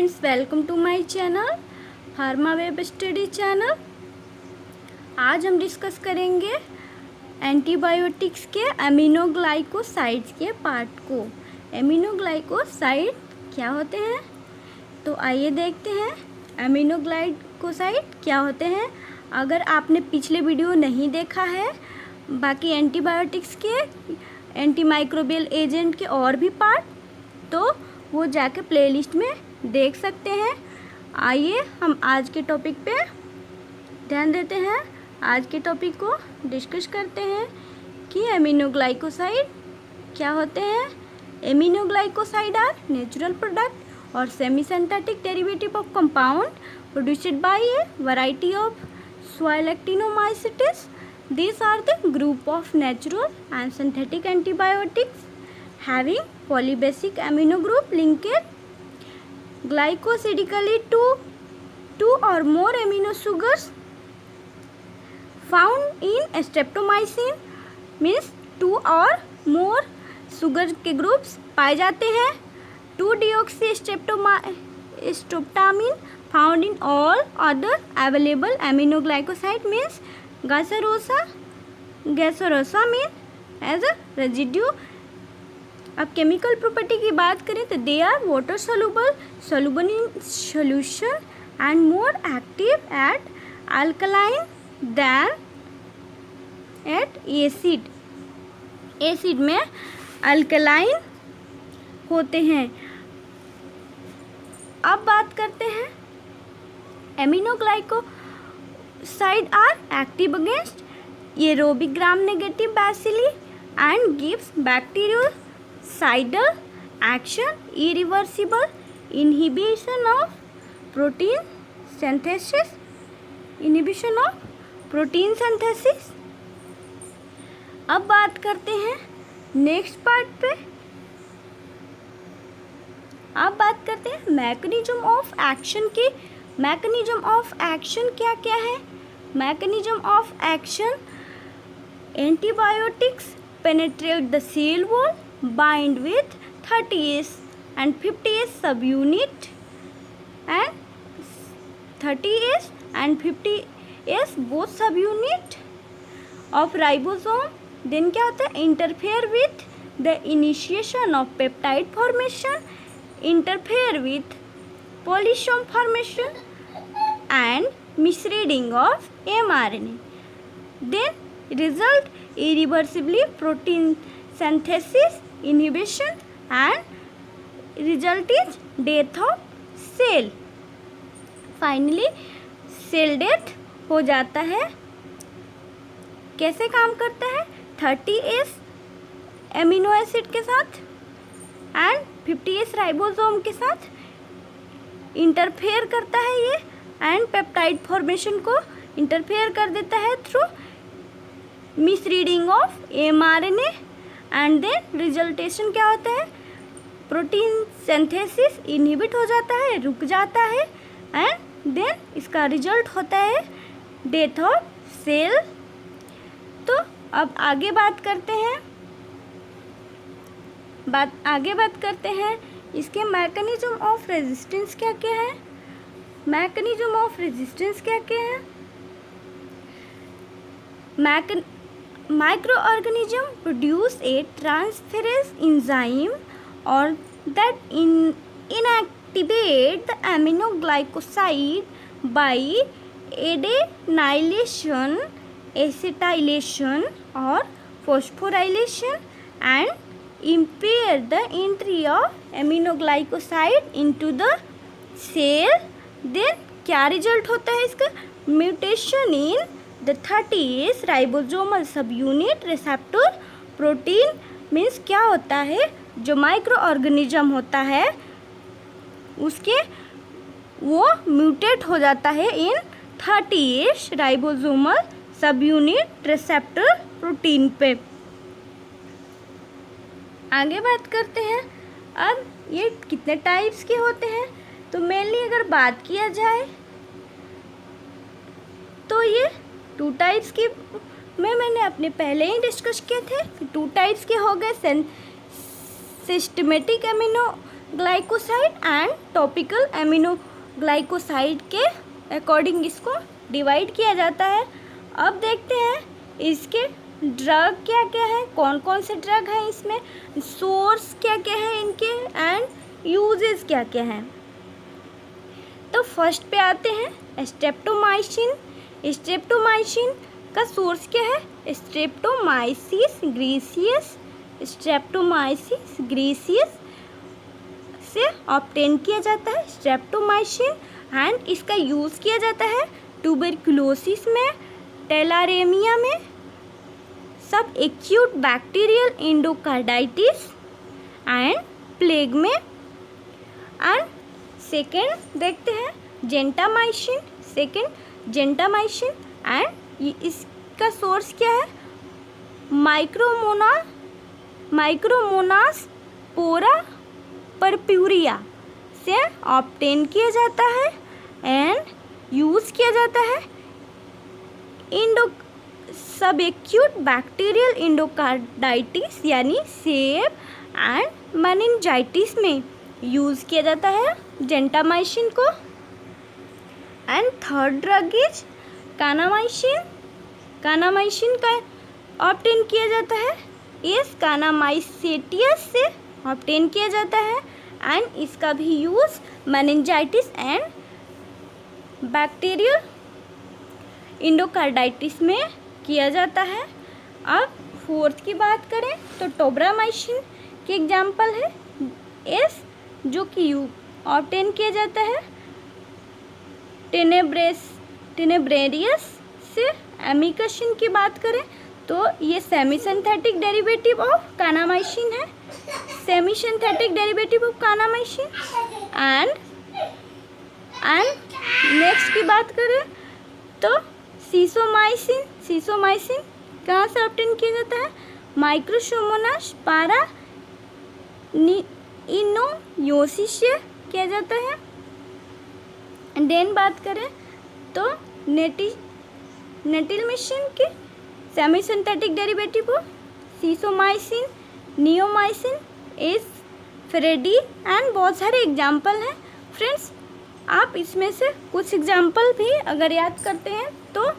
Friends, welcome to my channel pharma web study channel. आज हम discuss करेंगे antibiotics के एमिनोग्लाइकोसाइड्स के पार्ट को। एमिनोग्लाइकोसाइड क्या होते हैं, तो आइए देखते हैं एमिनोग्लाइकोसाइड क्या होते हैं। अगर आपने पिछले वीडियो नहीं देखा है, बाकी एंटीबायोटिक्स के एंटीमाइक्रोबियल एजेंट के और भी पार्ट, तो वो जाके प्लेलिस्ट में देख सकते हैं। आइए हम आज के टॉपिक पे ध्यान देते हैं। आज के टॉपिक को डिस्कस करते हैं कि एमिनोग्लाइकोसाइड क्या होते हैं। एमिनोग्लाइकोसाइड आर नेचुरल प्रोडक्ट और semi synthetic derivative of compound produced by A variety of soil actinomycetes. These are the group of natural and synthetic antibiotics having polybasic amino group linked glycosidically to two or more amino sugars found in streptomycin, means two or more sugar के groups पाए जाते हैं। 2-deoxystreptamine found in all other available aminoglycoside means gaserosa mean as a residue। अब chemical property की बात करें तो they are water soluble in solution and more active at alkaline than at acid में अल्कलाइन होते हैं। अब बात करते हैं aminoglycoside are active against aerobic gram negative bacilli and gives bactericidal action, irreversible inhibition of protein synthesis. अब बात करते हैं नेक्स्ट पार्ट पे। अब बात करते हैं मैकेनिज्म ऑफ एक्शन की। मैकेनिज्म ऑफ एक्शन क्या क्या है। Mechanism of action, antibiotics penetrate the cell wall, bind with 30S and 50S subunit and 30S and 50S both subunit of ribosome। then क्या होता है, interfere with the initiation of peptide formation, interfere with polysome formation and misreading of mRNA, then result irreversibly protein synthesis inhibition and result is death of cell। Finally cell death हो जाता है। कैसे काम करता है, 30S एमिनो एसिड के साथ and 50S ribosome के साथ इंटरफेयर करता है ये, एंड पेप्टाइड फॉर्मेशन को इंटरफेयर कर देता है through misreading of mRNA and then रिजल्टेशन क्या होता है, प्रोटीन सिंथेसिस इनहिबिट हो जाता है, रुक जाता है, एंड देन इसका रिजल्ट होता है डेथ ऑफ सेल। तो अब आगे बात करते हैं इसके मैकेनिज्म ऑफ रेजिस्टेंस क्या क्या है। मैकेनिज्म ऑफ रेजिस्टेंस क्या क्या है। Microorganism produce a transferase enzyme or that inactivate the aminoglycoside by adenylation, acetylation or phosphorylation and impair the entry of aminoglycoside into the cell। then क्या result होता है इसका, mutation in the 30S ribosomal सब unit receptor protein. Means क्या होता है, जो micro organism होता है उसके वो म्यूटेट हो जाता है इन 30S राइबोसोमल सब यूनिट रिसेप्टर प्रोटीन पे। आगे बात करते हैं अब ये कितने टाइप्स के होते हैं। तो मेनली अगर बात किया जाए तो ये 2 टाइप्स की मैंने अपने पहले ही डिस्कस किए थे। 2 टाइप्स के हो गए, systematic amino glycoside and topical aminoglycoside के अकॉर्डिंग इसको डिवाइड किया जाता है। अब देखते हैं इसके ड्रग क्या क्या है, कौन कौन से ड्रग हैं इसमें, सोर्स क्या क्या है इनके एंड यूजेस क्या क्या हैं। तो फर्स्ट पे आते हैं स्ट्रेप्टोमाइसिन। स्ट्रेप्टोमाइसिन का सोर्स क्या है, स्ट्रेप्टोमाइसिस ग्रीसियस। स्ट्रेप्टोमाइसिस ग्रीसियस से ऑब्टेन किया जाता है स्ट्रेप्टोमाइसिन एंड इसका यूज़ किया जाता है ट्यूबरकुलोसिस में, टेलारेमिया में, सब acute bacterial endocarditis and plague में। एंड सेकेंड देखते हैं जेंटामाइसिन। सेकेंड जेंटामाइसिन एंड इसका सोर्स क्या है, माइक्रोमोनास पोरा परप्यूरिया से ऑब्टेन किया जाता है एंड यूज़ किया जाता है सब एक्यूट बैक्टीरियल एंडोकार्डाइटिस यानी सेब एंड मेनिंजाइटिस में यूज़ किया जाता है जेंटामाइसिन को। And third drug is kanamycin. Kanamycin का ऑब्टेन किया जाता है इस कानामाइसेटियस से ऑब्टेन किया जाता है एंड इसका भी use meningitis and bacterial endocarditis में किया जाता है। अब फोर्थ की बात करें तो टोब्रामाइसिन की एग्जाम्पल है एस, जो कि ऑब्टेन किया जाता है टेनेब्रेरियस से। एमिकसिन की बात करें तो ये semi synthetic derivative of kanamycin है, semi synthetic derivative of kanamycin. And next की बात करें तो सीसोमाइसिन। सीसोमाइसिन कहाँ से ऑब्टेन किया जाता है, माइक्रोसोमोनास पारा इनोयोसिस से किया जाता है। देन बात करें तो नेटिलमिसिन की semi synthetic derivative of sisomicin, neomycin, एस फ्रेडी एंड बहुत सारे एग्जाम्पल हैं। फ्रेंड्स आप इसमें से कुछ एग्जाम्पल भी अगर याद करते हैं तो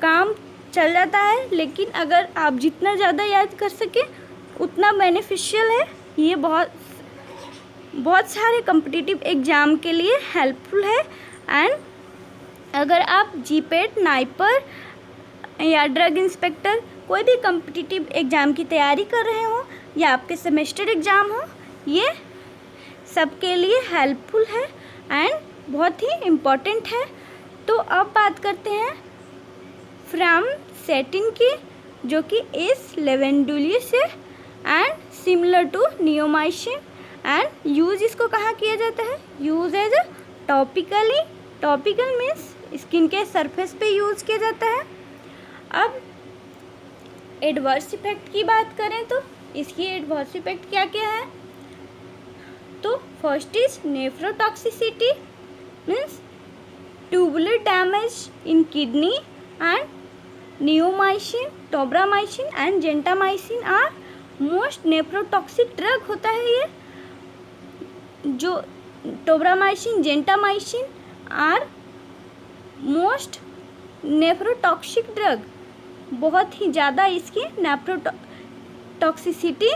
काम चल जाता है, लेकिन अगर आप जितना ज़्यादा याद कर सकें उतना बेनिफिशियल है। ये बहुत सारे कॉम्पिटिटिव एग्ज़ाम के लिए हेल्पफुल है। एंड अगर आप जीपेट, नाइपर या ड्रग इंस्पेक्टर कोई भी कॉम्पिटिटिव एग्ज़ाम की तैयारी कर रहे हो या आपके सेमेस्टर एग्ज़ाम हो, ये सबके लिए हेल्पफुल है एंड बहुत ही इम्पोर्टेंट है। तो अब बात करते हैं फ्रामसेटिन की, जो कि एस लेवेंडुलिस है and similar to neomycin. And use इसको कहाँ किया जाता है, use as a topically. Topical means skin के सरफेस पे यूज़ किया जाता है। अब एडवर्स इफेक्ट की बात करें तो इसकी एडवर्स इफेक्ट क्या क्या है, तो first is nephrotoxicity means tubular damage in kidney. And neomycin, tobramycin and gentamicin are most nephrotoxic drug होता है। ये जो tobramycin, gentamicin are most nephrotoxic drug, बहुत ही ज़्यादा इसकी नेफ्रोटॉक्सिसिटी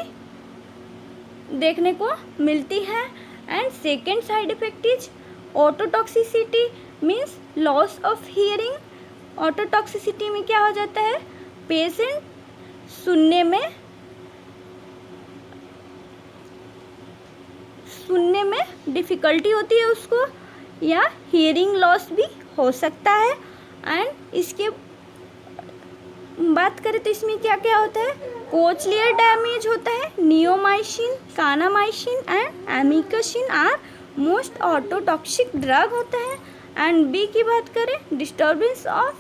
देखने को मिलती है। And second side effect is ototoxicity means loss of hearing. Ototoxicity में क्या हो जाता है, पेशेंट सुनने में डिफ़िकल्टी होती है उसको, या हियरिंग लॉस भी हो सकता है। एंड इसके बात करें तो इसमें क्या क्या होता है, कोचलियर डैमेज होता है। Neomycin, kanamycin and amikacin are most ototoxic drug होता है। एंड बी की बात करें, disturbance of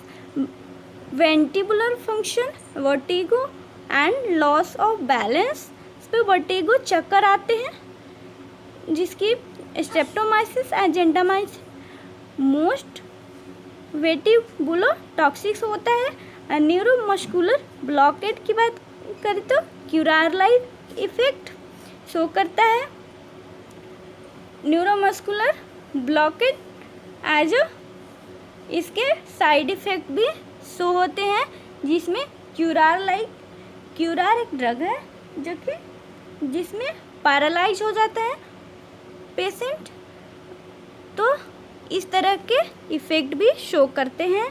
vestibular function, vertigo and loss of balance. इस पर वर्टिगो चक्कर आते हैं, जिसकी streptomycin and gentamicin most vestibulotoxic होता है। न्यूरोमस्कुलर ब्लॉकेट की बात करें तो क्यूरार लाइफ इफेक्ट शो करता है। न्यूरोमस्कुलर ब्लॉकेज एज इसके साइड इफ़ेक्ट भी शो होते हैं, जिसमें क्यूरार एक ड्रग है जो कि जिसमें पैरालाइज हो जाता है पेशेंट, तो इस तरह के इफ़ेक्ट भी शो करते हैं।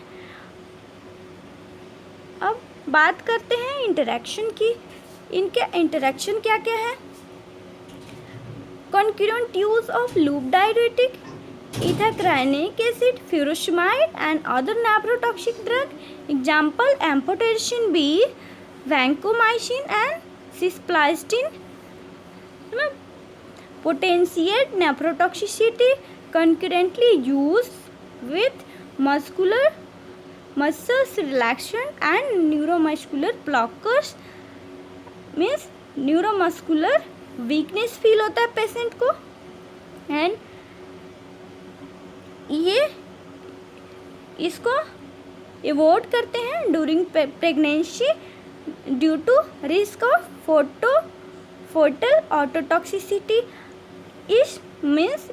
अब बात करते हैं इंटरेक्शन की। इनके इंटरेक्शन क्या क्या है। concurrent use of loop diuretic, ethacranic acid, furosemide and other nephrotoxic drug. Example amphotericin B, vancomycin and cisplatin. Potentiate nephrotoxicity concurrently used with muscle relaxant and neuromuscular blockers. Means neuromuscular weakness feel होता है patient को, and ये इसको avoid करते हैं during pregnancy due to risk of foetal ototoxicity. इस means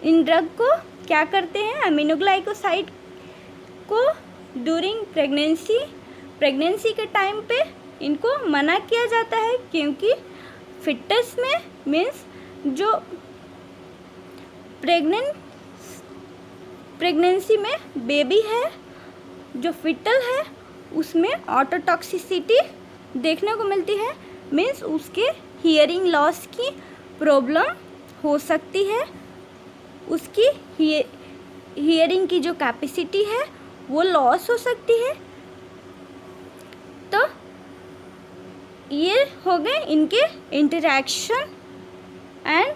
इन ड्रग को क्या करते हैं, अमीनोग्लाइकोसाइड को ड्यूरिंग प्रेगनेंसी के टाइम पे इनको मना किया जाता है, क्योंकि फिटस में मीन्स जो प्रेगनेंसी में बेबी है जो फिटल है उसमें ऑटोटॉक्सिसिटी देखने को मिलती है। मीन्स उसके हियरिंग लॉस की प्रॉब्लम हो सकती है, उसकी हियरिंग की जो कैपेसिटी है वो लॉस हो सकती है। तो ये हो गए इनके इंटरेक्शन। एंड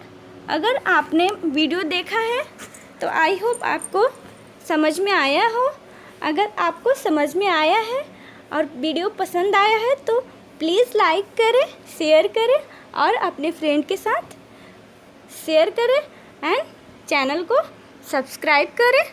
अगर आपने वीडियो देखा है तो आई होप आपको समझ में आया हो। अगर आपको समझ में आया है और वीडियो पसंद आया है तो प्लीज़ लाइक करें, शेयर करें और अपने फ्रेंड के साथ शेयर करें एंड चैनल को सब्सक्राइब करें।